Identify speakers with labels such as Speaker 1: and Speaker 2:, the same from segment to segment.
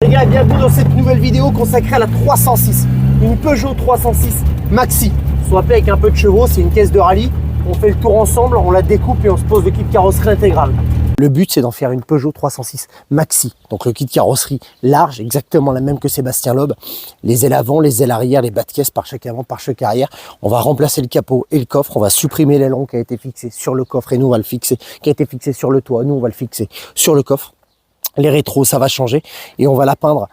Speaker 1: Les gars, bienvenue dans cette nouvelle vidéo consacrée à la 306. Une Peugeot 306 Maxi. Soit appelée avec un peu de chevaux, c'est une caisse de rallye. On fait le tour ensemble, on la découpe et on se pose le kit carrosserie intégral. Le but, c'est d'en faire une Peugeot 306 Maxi. Donc le kit carrosserie large, exactement la même que Sébastien Loeb. Les ailes avant, les ailes arrière, les bas de caisse, pare-choc avant, pare-choc arrière. On va remplacer le capot et le coffre. On va supprimer l'aileron qui a été fixé sur le coffre et nous on va le fixer, qui a été fixé sur le toit. Nous on va le fixer sur le coffre. Les rétros, ça va changer et on va la peindre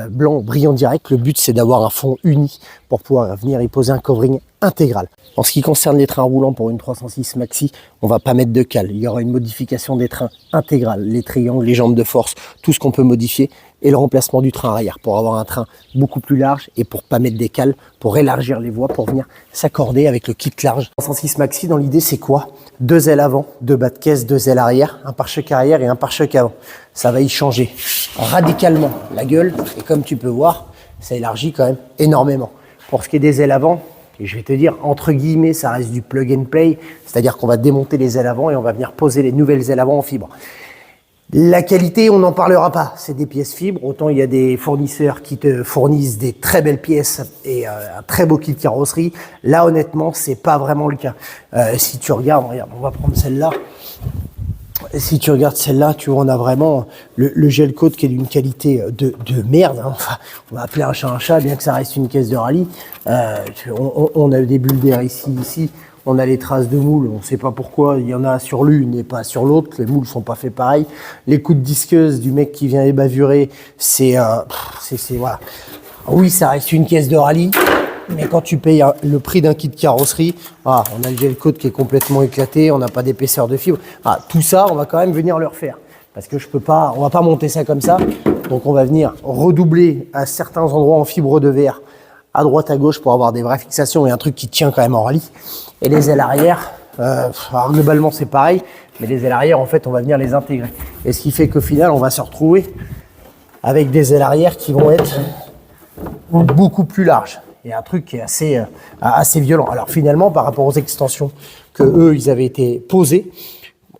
Speaker 1: blanc brillant direct. Le but, c'est d'avoir un fond uni pour pouvoir venir y poser un covering intégral. En ce qui concerne les trains roulants pour une 306 Maxi, on va pas mettre de cale. Il y aura une modification des trains intégrale, les triangles, les jambes de force, tout ce qu'on peut modifier et le remplacement du train arrière pour avoir un train beaucoup plus large et pour pas mettre des cales, pour élargir les voies, pour venir s'accorder avec le kit large. 306 Maxi, dans l'idée, c'est quoi? Deux ailes avant, deux bas de caisse, deux ailes arrière, un pare-choc arrière et un pare-choc avant. Ça va y changer radicalement la gueule et comme tu peux voir, ça élargit quand même énormément. Pour ce qui est des ailes avant, et je vais te dire, entre guillemets, ça reste du plug and play, c'est-à-dire qu'on va démonter les ailes avant et on va venir poser les nouvelles ailes avant en fibre. La qualité, on n'en parlera pas, c'est des pièces fibres. Autant il y a des fournisseurs qui te fournissent des très belles pièces et un très beau kit carrosserie. Là, honnêtement, c'est pas vraiment le cas. Si tu regardes, regarde, on va prendre celle-là. Si tu regardes celle-là, tu vois, on a vraiment le gel coat qui est d'une qualité de merde. Hein. Enfin, on va appeler un chat, bien que ça reste une caisse de rallye. On a des bulles d'air ici. On a les traces de moules, on ne sait pas pourquoi, il y en a sur l'une et pas sur l'autre, les moules sont pas faits pareil. Les coups de disqueuse du mec qui vient ébavurer, c'est voilà. Oui, ça reste une caisse de rallye, mais quand tu payes le prix d'un kit carrosserie, on a le gel coat qui est complètement éclaté, on n'a pas d'épaisseur de fibre. Tout ça, on va quand même venir le refaire. Parce que on va pas monter ça comme ça. Donc on va venir redoubler à certains endroits en fibre de verre, à droite à gauche pour avoir des vraies fixations et un truc qui tient quand même en rallye. Et les ailes arrière, alors globalement c'est pareil, mais les ailes arrière en fait on va venir les intégrer. Et ce qui fait qu'au final on va se retrouver avec des ailes arrière qui vont être beaucoup plus larges. Et un truc qui est assez violent. Alors finalement par rapport aux extensions que eux ils avaient été posées,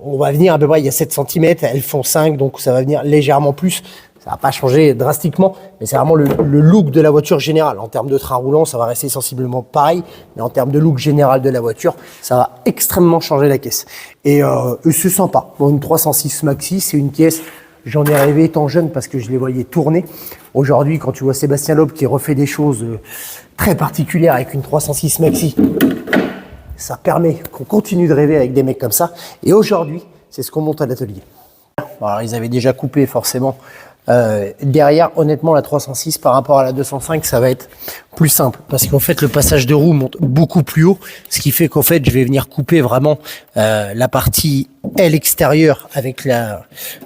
Speaker 1: on va venir à peu près, il y a 7 cm, elles font 5, donc ça va venir légèrement plus. Ça va pas changer drastiquement, mais c'est vraiment le look de la voiture générale. En termes de train roulant, ça va rester sensiblement pareil, mais en termes de look général de la voiture, ça va extrêmement changer la caisse. Et c'est sympa. Bon, une 306 Maxi, c'est une caisse, j'en ai rêvé étant jeune parce que je les voyais tourner. Aujourd'hui, quand tu vois Sébastien Loeb qui refait des choses très particulières avec une 306 Maxi, ça permet qu'on continue de rêver avec des mecs comme ça. Et aujourd'hui, c'est ce qu'on monte à l'atelier. Alors, ils avaient déjà coupé forcément. Derrière, honnêtement, la 306 par rapport à la 205, ça va être plus simple parce qu'en fait, le passage de roue monte beaucoup plus haut, ce qui fait qu'en fait, je vais venir couper vraiment la partie aile extérieure avec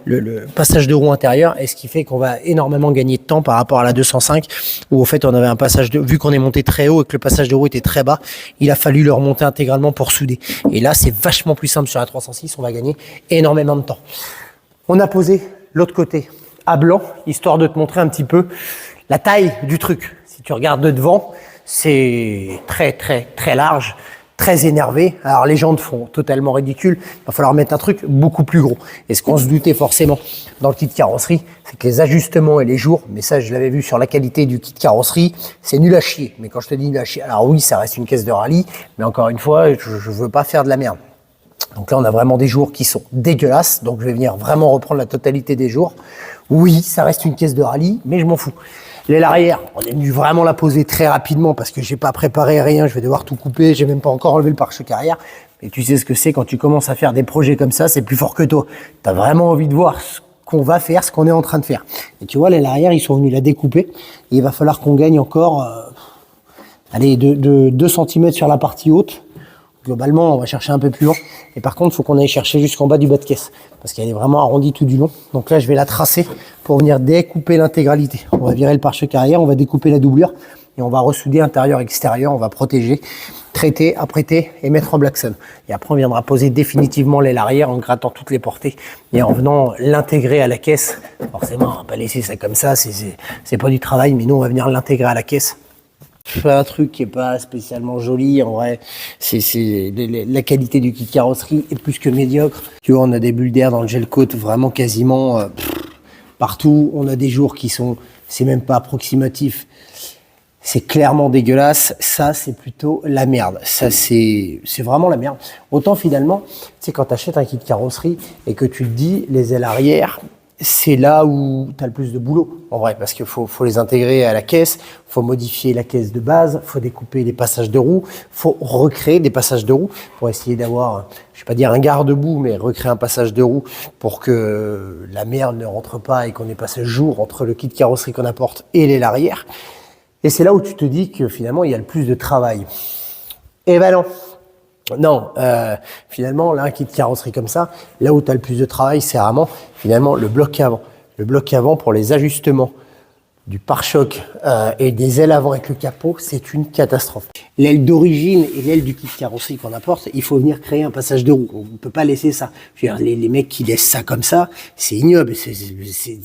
Speaker 1: le passage de roue intérieur, et ce qui fait qu'on va énormément gagner de temps par rapport à la 205 où en fait, on avait un passage de, vu qu'on est monté très haut et que le passage de roue était très bas, il a fallu le remonter intégralement pour souder. Et là, c'est vachement plus simple sur la 306, on va gagner énormément de temps. On a posé l'autre côté à blanc, histoire de te montrer un petit peu la taille du truc. Si tu regardes de devant, c'est très large, très énervé. Alors les jantes font totalement ridicule, il va falloir mettre un truc beaucoup plus gros. Et ce qu'on se doutait forcément dans le kit carrosserie, c'est que les ajustements et les jours, mais ça je l'avais vu sur la qualité du kit carrosserie, c'est nul à chier. Mais quand je te dis nul à chier, alors oui, ça reste une caisse de rallye, mais encore une fois, je veux pas faire de la merde. Donc là, on a vraiment des jours qui sont dégueulasses. Donc je vais venir vraiment reprendre la totalité des jours. Oui, ça reste une caisse de rallye, mais je m'en fous. L'aile arrière, on est venu vraiment la poser très rapidement parce que j'ai pas préparé rien. Je vais devoir tout couper. J'ai même pas encore enlevé le pare-choc arrière. Et tu sais ce que c'est quand tu commences à faire des projets comme ça, c'est plus fort que toi. Tu as vraiment envie de voir ce qu'on va faire, ce qu'on est en train de faire. Et tu vois, l'aile arrière, ils sont venus la découper. Et il va falloir qu'on gagne encore de 2 cm sur la partie haute. Globalement, on va chercher un peu plus haut. Et par contre, il faut qu'on aille chercher jusqu'en bas du bas de caisse. Parce qu'elle est vraiment arrondie tout du long. Donc là, je vais la tracer pour venir découper l'intégralité. On va virer le pare-choc arrière, on va découper la doublure. Et on va ressouder intérieur-extérieur. On va protéger, traiter, apprêter et mettre en blackson. Et après, on viendra poser définitivement l'aile arrière en grattant toutes les portées. Et en venant l'intégrer à la caisse. Forcément, on va pas laisser ça comme ça. C'est pas du travail, mais nous, on va venir l'intégrer à la caisse. Je fais un truc qui est pas spécialement joli, en vrai, la qualité du kit carrosserie est plus que médiocre. Tu vois, on a des bulles d'air dans le gel coat, vraiment quasiment partout. On a des jours qui sont, c'est même pas approximatif, c'est clairement dégueulasse. Ça, c'est plutôt la merde. Ça, c'est vraiment la merde. Autant finalement, tu sais, quand tu achètes un kit carrosserie et que tu te dis les ailes arrière, c'est là où tu as le plus de boulot, en vrai, parce qu'il faut les intégrer à la caisse, faut modifier la caisse de base, faut découper les passages de roue, faut recréer des passages de roue pour essayer d'avoir, je vais pas dire un garde-boue, mais recréer un passage de roue pour que la merde ne rentre pas et qu'on ait pas ce jour entre le kit carrosserie qu'on apporte et l'aile arrière. Et c'est là où tu te dis que finalement, il y a le plus de travail. Eh ben non. Non, finalement, là, un kit carrosserie comme ça, là où tu as le plus de travail, c'est vraiment, finalement, le bloc avant. Le bloc avant pour les ajustements du pare-choc et des ailes avant avec le capot, c'est une catastrophe. L'aile d'origine et l'aile du kit carrosserie qu'on apporte, il faut venir créer un passage de roue. On ne peut pas laisser ça. Je veux dire, les mecs qui laissent ça comme ça, c'est ignoble. C'est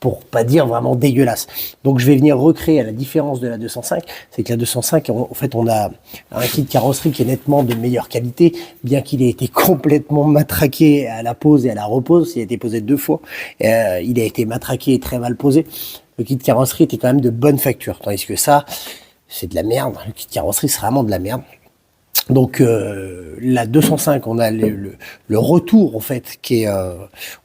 Speaker 1: pour pas dire vraiment dégueulasse. Donc je vais venir recréer, à la différence de la 205, c'est que la 205, en fait, on a un kit carrosserie qui est nettement de meilleure qualité, bien qu'il ait été complètement matraqué à la pose et à la repose. Il a été posé 2 fois. Il a été matraqué et très mal posé. Le kit carrosserie était quand même de bonne facture, tandis que ça, c'est de la merde. Le kit carrosserie, c'est vraiment de la merde. Donc la 205, on a le retour en fait qui est,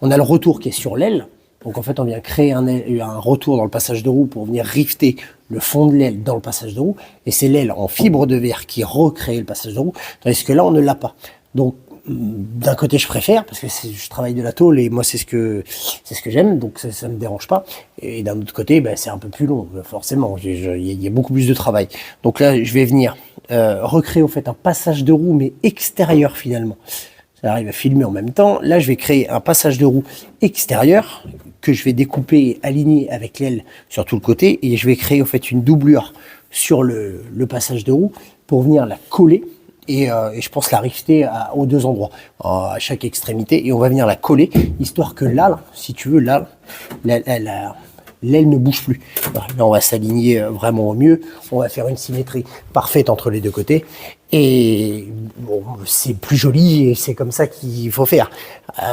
Speaker 1: on a le retour qui est sur l'aile. Donc en fait, on vient créer un retour dans le passage de roue pour venir rifter le fond de l'aile dans le passage de roue. Et c'est l'aile en fibre de verre qui recrée le passage de roue, tandis que là, on ne l'a pas. Donc d'un côté, je préfère parce que je travaille de la tôle et moi, c'est ce que j'aime, donc ça me dérange pas. Et d'un autre côté, ben, c'est un peu plus long, forcément. Il y a beaucoup plus de travail. Donc là, je vais venir recréer en fait un passage de roue, mais extérieur finalement. Ça arrive à filmer en même temps. Là, je vais créer un passage de roue extérieur que je vais découper et aligner avec l'aile sur tout le côté. Et je vais créer en fait une doublure sur le passage de roue pour venir la coller. Et je pense la rifter aux 2 endroits, à chaque extrémité. Et on va venir la coller, histoire que là, si tu veux, là, l'aile ne bouge plus. Là, on va s'aligner vraiment au mieux. On va faire une symétrie parfaite entre les 2 côtés. Et bon, c'est plus joli et c'est comme ça qu'il faut faire.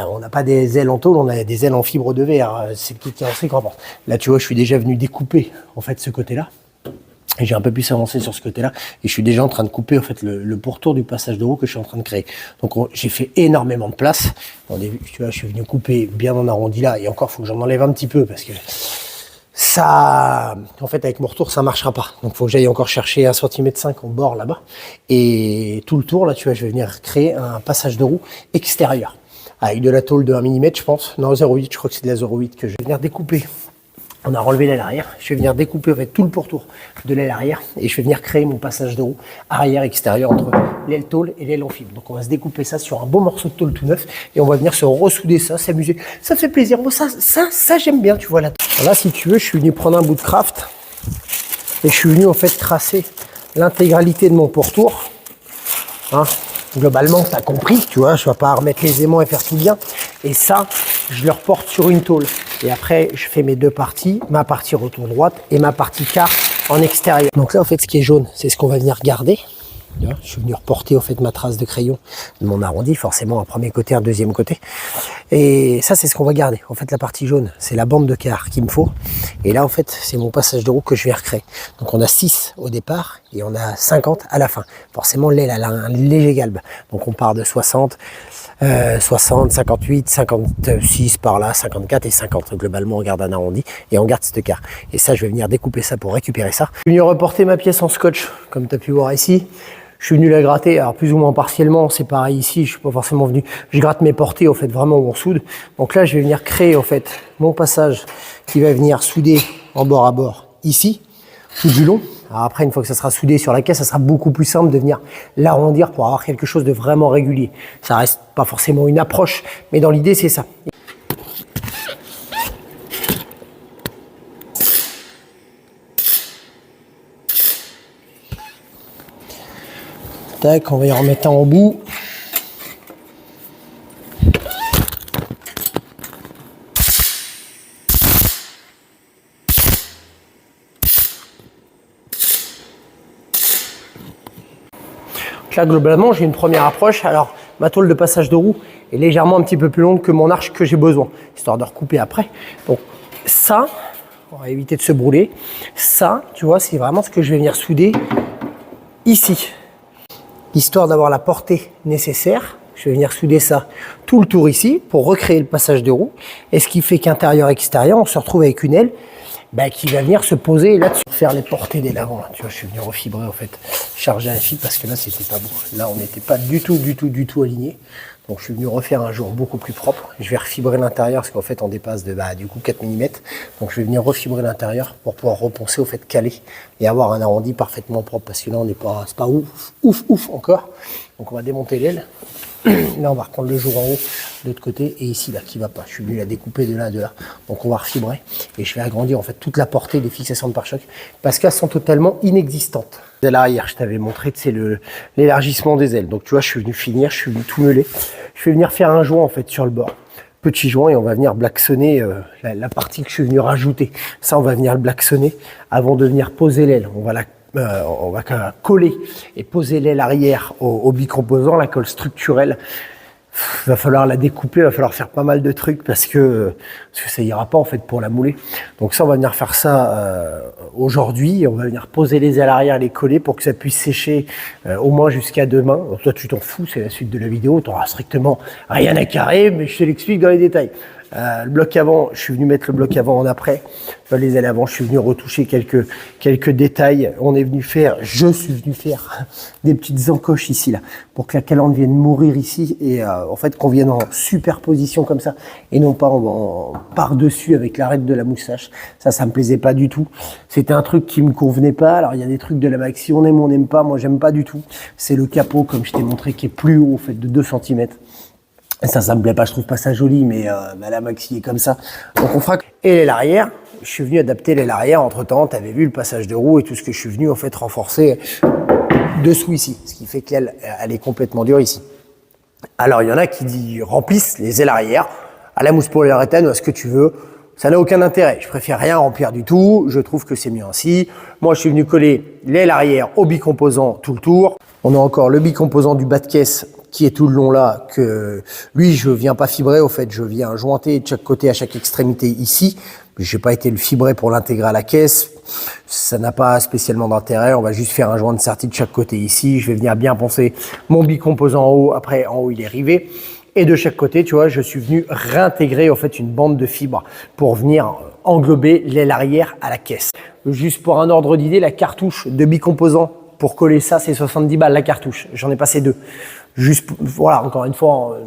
Speaker 1: On n'a pas des ailes en tôle, on a des ailes en fibre de verre. C'est le kit carrosserie qu'on apporte. Là, tu vois, je suis déjà venu découper en fait ce côté-là. Et j'ai un peu plus avancé sur ce côté-là. Et je suis déjà en train de couper en fait le pourtour du passage de roue que je suis en train de créer. Donc j'ai fait énormément de place. Au début, tu vois, je suis venu couper bien en arrondi là. Et encore, il faut que j'en enlève un petit peu parce que ça, en fait, avec mon retour, ça marchera pas. Donc, il faut que j'aille encore chercher 1,5 cm en bord là-bas. Et tout le tour, là, tu vois, je vais venir créer un passage de roue extérieur. Avec de la tôle de 1 mm, je pense. Non, 0,8, je crois que c'est de la 0,8 que je vais venir découper. On a relevé l'aile arrière. Je vais venir découper en fait, tout le pourtour de l'aile arrière. Et je vais venir créer mon passage de roue arrière-extérieur entre l'aile tôle et l'aile en fibre. Donc, on va se découper ça sur un beau morceau de tôle tout neuf. Et on va venir se ressouder ça, s'amuser. Ça fait plaisir. Bon, ça j'aime bien, tu vois là. Là, si tu veux, je suis venu prendre un bout de craft et je suis venu en fait tracer l'intégralité de mon pourtour. Hein, globalement, tu as compris, tu vois, je ne vais pas remettre les aimants et faire tout bien. Et ça, je le reporte sur une tôle. Et après, je fais mes 2 parties, ma partie retour droite et ma partie quart en extérieur. Donc là, en fait, ce qui est jaune, c'est ce qu'on va venir garder. Je suis venu reporter en fait ma trace de crayon de mon arrondi, forcément un premier côté, un deuxième côté. Et ça, c'est ce qu'on va garder. En fait, la partie jaune, c'est la bande de quart qu'il me faut. Et là, en fait, c'est mon passage de roue que je vais recréer. Donc, on a 6 au départ et on a 50 à la fin. Forcément, l'aile, elle a un léger galbe. Donc, on part de 60, 58, 56 par là, 54 et 50. Globalement, on garde un arrondi et on garde ce quart. Et ça, je vais venir découper ça pour récupérer ça. Je suis venu reporter ma pièce en scotch, comme tu as pu voir ici. Je suis venu la gratter, alors plus ou moins partiellement, c'est pareil ici, je suis pas forcément venu. Je gratte mes portées, au fait, vraiment où on soude. Donc là, je vais venir créer, en fait, mon passage qui va venir souder en bord à bord ici, tout du long. Alors après, une fois que ça sera soudé sur la caisse, ça sera beaucoup plus simple de venir l'arrondir pour avoir quelque chose de vraiment régulier. Ça reste pas forcément une approche, mais dans l'idée, c'est ça. Tac, on va y remettre un en bout. Là, globalement, j'ai une première approche. Alors, ma tôle de passage de roue, est légèrement un petit peu plus longue que mon arche que j'ai besoin, histoire de recouper après. Donc ça, on va éviter de se brûler. Ça, tu vois, c'est vraiment ce que je vais venir souder ici. Histoire d'avoir la portée nécessaire, je vais venir souder ça tout le tour ici pour recréer le passage de roue. Et ce qui fait qu'intérieur-extérieur, on se retrouve avec une aile qui va venir se poser là-dessus, faire les portées des l'avant. Tu vois, je suis venu refibrer en fait, charger un fil parce que là, c'était pas beau. Là, on n'était pas du tout aligné. Donc, je suis venu refaire un jour beaucoup plus propre. Je vais refibrer l'intérieur parce qu'en fait, on dépasse de du coup 4 mm. Donc, je vais venir refibrer l'intérieur pour pouvoir reponcer au fait calé et avoir un arrondi parfaitement propre parce que là, on n'est pas, c'est pas ouf encore. Donc, on va démonter l'aile. Là, on va reprendre le jour en haut de l'autre côté et ici, là, qui va pas. Je suis venu la découper de là à de là. Donc, on va refibrer et je vais agrandir en fait toute la portée des fixations de pare-choc parce qu'elles sont totalement inexistantes. Dès l'arrière, je t'avais montré, c'est l'élargissement des ailes. Donc, tu vois, je suis venu finir, je suis venu tout meuler. Je vais venir faire un joint en fait sur le bord. Petit joint et on va venir blacksonner la partie que je suis venu rajouter. Ça, on va venir le blacksonner avant de venir poser l'aile. On va coller et poser l'aile arrière au bicomposant, la colle structurelle. Il va falloir la découper, il va falloir faire pas mal de trucs parce que ça ira pas en fait pour la mouler. Donc ça, on va venir faire ça aujourd'hui. On va venir poser les ailes arrière, les coller pour que ça puisse sécher au moins jusqu'à demain. Donc toi, tu t'en fous, c'est la suite de la vidéo. Tu n'auras strictement rien à carrer, mais je te l'explique dans les détails. Le bloc avant, je suis venu mettre le bloc avant en après. Les ailes avant, je suis venu retoucher quelques détails. Je suis venu faire des petites encoches ici là pour que la calandre vienne mourir ici et en fait qu'on vienne en superposition comme ça et non pas en par-dessus avec l'arête de la moustache. Ça me plaisait pas du tout. C'était un truc qui me convenait pas. Alors il y a des trucs de la Maxi, on aime ou on n'aime pas. Moi j'aime pas du tout. C'est le capot comme je t'ai montré qui est plus haut en fait de 2 cm. Ça me plaît pas, je trouve pas ça joli, mais la Maxi est comme ça. Donc on fera. Et l'aile arrière, je suis venu adapter l'aile arrière. Entre temps, tu avais vu le passage de roue et tout ce que je suis venu en fait renforcer dessous ici. Ce qui fait que l'aile, elle est complètement dure ici. Alors il y en a qui remplissent les ailes arrière à la mousse polyuréthane ou à ce que tu veux. Ça n'a aucun intérêt. Je préfère rien remplir du tout. Je trouve que c'est mieux ainsi. Moi, je suis venu coller l'aile arrière au bicomposant tout le tour. On a encore le bicomposant du bas de caisse qui est tout le long là, que lui, je viens pas fibrer, au fait, je viens jointer de chaque côté, à chaque extrémité ici. J'ai pas été le fibrer pour l'intégrer à la caisse. Ça n'a pas spécialement d'intérêt. On va juste faire un joint de sertie de chaque côté ici. Je vais venir bien poncer mon bicomposant en haut. Après, en haut, il est rivé. Et de chaque côté, tu vois, je suis venu réintégrer en fait une bande de fibres pour venir englober l'aile arrière à la caisse. Juste pour un ordre d'idée, la cartouche de bicomposant pour coller ça, c'est 70 balles la cartouche. J'en ai passé 2. Juste, voilà, encore une fois,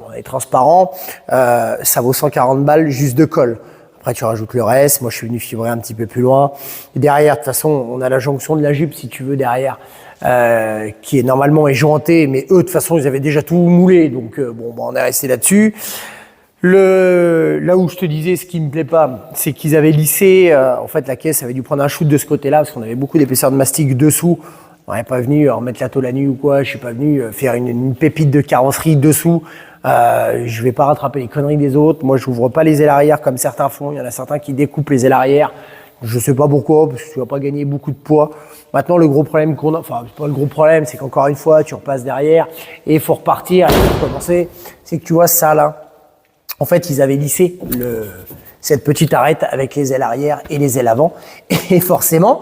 Speaker 1: on est transparent. Ça vaut 140 balles juste de colle. Après, tu rajoutes le reste. Moi, je suis venu fibrer un petit peu plus loin. Et derrière, de toute façon, on a la jonction de la jupe, si tu veux, derrière, qui est normalement jointée. Mais eux, de toute façon, ils avaient déjà tout moulé. Donc, on est resté là-dessus. Là où je te disais, ce qui me plaît pas, c'est qu'ils avaient lissé. En fait, la caisse avait dû prendre un shoot de ce côté-là parce qu'on avait beaucoup d'épaisseur de mastic dessous. On n'est pas venu remettre la tôle à nu ou quoi. Je suis pas venu faire une pépite de carrosserie dessous. Je vais pas rattraper les conneries des autres. Moi, j'ouvre pas les ailes arrière comme certains font. Il y en a certains qui découpent les ailes arrière. Je sais pas pourquoi, parce que tu vas pas gagner beaucoup de poids. Maintenant, le gros problème qu'on a, enfin, c'est pas le gros problème, c'est qu'encore une fois, tu repasses derrière et il faut repartir. Et pour commencer, c'est que tu vois ça là. En fait, ils avaient lissé cette petite arête avec les ailes arrière et les ailes avant. Et forcément,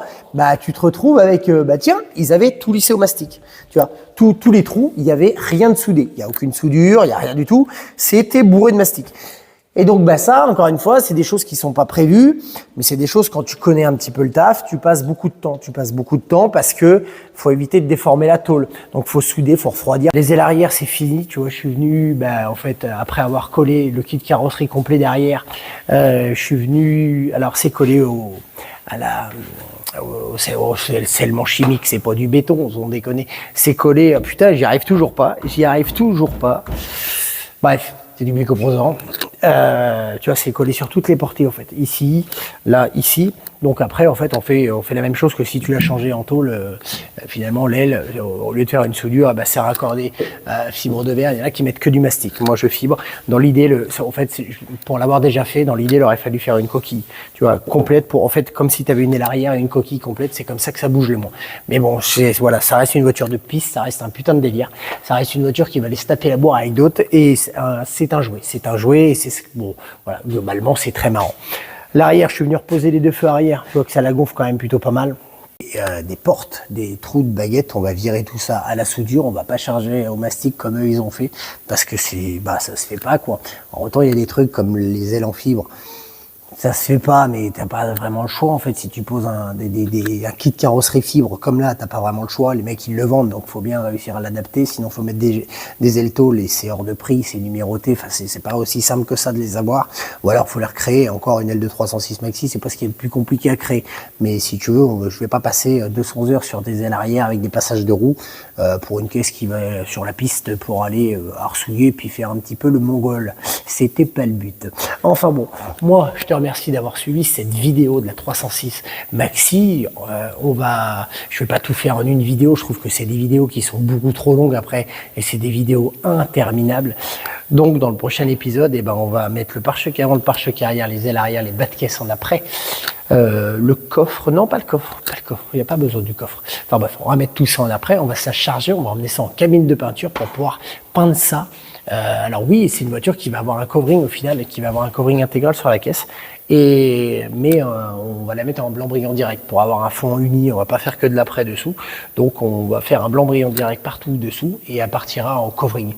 Speaker 1: tu te retrouves avec, tiens, ils avaient tout lissé au mastic. Tu vois, tous les trous, il n'y avait rien de soudé. Il n'y a aucune soudure, il n'y a rien du tout. C'était bourré de mastic. Et donc, ça, encore une fois, c'est des choses qui sont pas prévues, mais c'est des choses, quand tu connais un petit peu le taf, tu passes beaucoup de temps. Tu passes beaucoup de temps parce que faut éviter de déformer la tôle. Donc, faut souder, faut refroidir. Les ailes arrière, c'est fini. Tu vois, je suis venu, en fait, après avoir collé le kit carrosserie complet derrière, je suis venu, alors c'est collé c'est le scellement chimique, c'est pas du béton, on déconne. C'est collé, putain, j'y arrive toujours pas. Bref, c'est du bicomposant. Tu vois, c'est collé sur toutes les portées en fait. Ici, là, ici. Donc après, en fait, on fait la même chose que si tu l'as changé en tôle. Finalement, l'aile, au lieu de faire une soudure, bah, c'est raccordé fibre de verre. Il y en a qui mettent que du mastic. Moi, je fibre. Dans l'idée, en fait, pour l'avoir déjà fait, dans l'idée, il aurait fallu faire une coquille, tu vois, complète pour, en fait, comme si tu avais une aile arrière et une coquille complète. C'est comme ça que ça bouge le moins. Mais bon, voilà, ça reste une voiture de piste, ça reste un putain de délire. Ça reste une voiture qui va aller se taper la bourre avec d'autres et c'est un jouet. C'est un jouet et c'est bon, voilà, globalement, c'est très marrant. L'arrière, je suis venu reposer les deux feux arrière. Tu vois que ça la gonfle quand même plutôt pas mal. Et, des portes, des trous de baguette, on va virer tout ça à la soudure. On va pas charger au mastic comme eux ils ont fait parce que ça se fait pas quoi. En autant il y a des trucs comme les ailes en fibre. Ça se fait pas, mais t'as pas vraiment le choix en fait. Si tu poses un kit carrosserie fibre comme là, t'as pas vraiment le choix. Les mecs ils le vendent, donc faut bien réussir à l'adapter. Sinon faut mettre des ailes tôles et c'est hors de prix, c'est numéroté. Enfin c'est pas aussi simple que ça de les avoir. Ou alors faut les recréer. Encore une aile de 306 Maxi, c'est pas ce qui est le plus compliqué à créer. Mais si tu veux, je vais pas passer 200 heures sur des ailes arrière avec des passages de roues pour une caisse qui va sur la piste pour aller arsouiller puis faire un petit peu le mongol. C'était pas le but. Enfin bon, moi je te remercie d'avoir suivi cette vidéo de la 306 Maxi. Je vais pas tout faire en une vidéo. Je trouve que c'est des vidéos qui sont beaucoup trop longues après et c'est des vidéos interminables. Donc dans le prochain épisode, on va mettre le pare-choc avant, le pare-choc arrière, les ailes arrière, les bas de caisse en après. Le coffre, non pas le coffre, il n'y a pas besoin du coffre. Enfin bref, on va mettre tout ça en après, on va se la charger, on va emmener ça en cabine de peinture pour pouvoir peindre ça. Alors oui, c'est une voiture qui va avoir un covering au final, qui va avoir un covering intégral sur la caisse. Mais on va la mettre en blanc brillant direct pour avoir un fond uni. On va pas faire que de l'après dessous, donc on va faire un blanc brillant direct partout dessous et elle partira en covering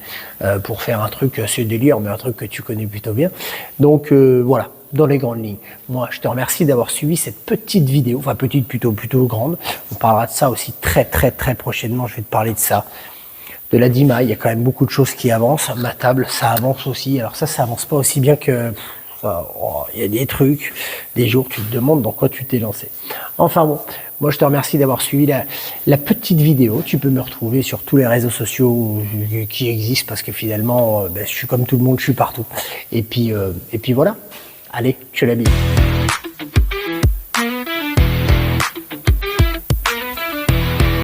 Speaker 1: pour faire un truc c'est délire, mais un truc que tu connais plutôt bien. Donc voilà, dans les grandes lignes. Moi, je te remercie d'avoir suivi cette petite vidéo, enfin petite plutôt grande. On parlera de ça aussi très prochainement. Je vais te parler de ça. De la DIMA, il y a quand même beaucoup de choses qui avancent. Ma table, ça avance aussi. Alors ça avance pas aussi bien que il y a des trucs, des jours, tu te demandes dans quoi tu t'es lancé. Enfin bon, moi je te remercie d'avoir suivi la petite vidéo. Tu peux me retrouver sur tous les réseaux sociaux qui existent parce que finalement, je suis comme tout le monde, je suis partout. Et puis voilà. Allez, je la bise.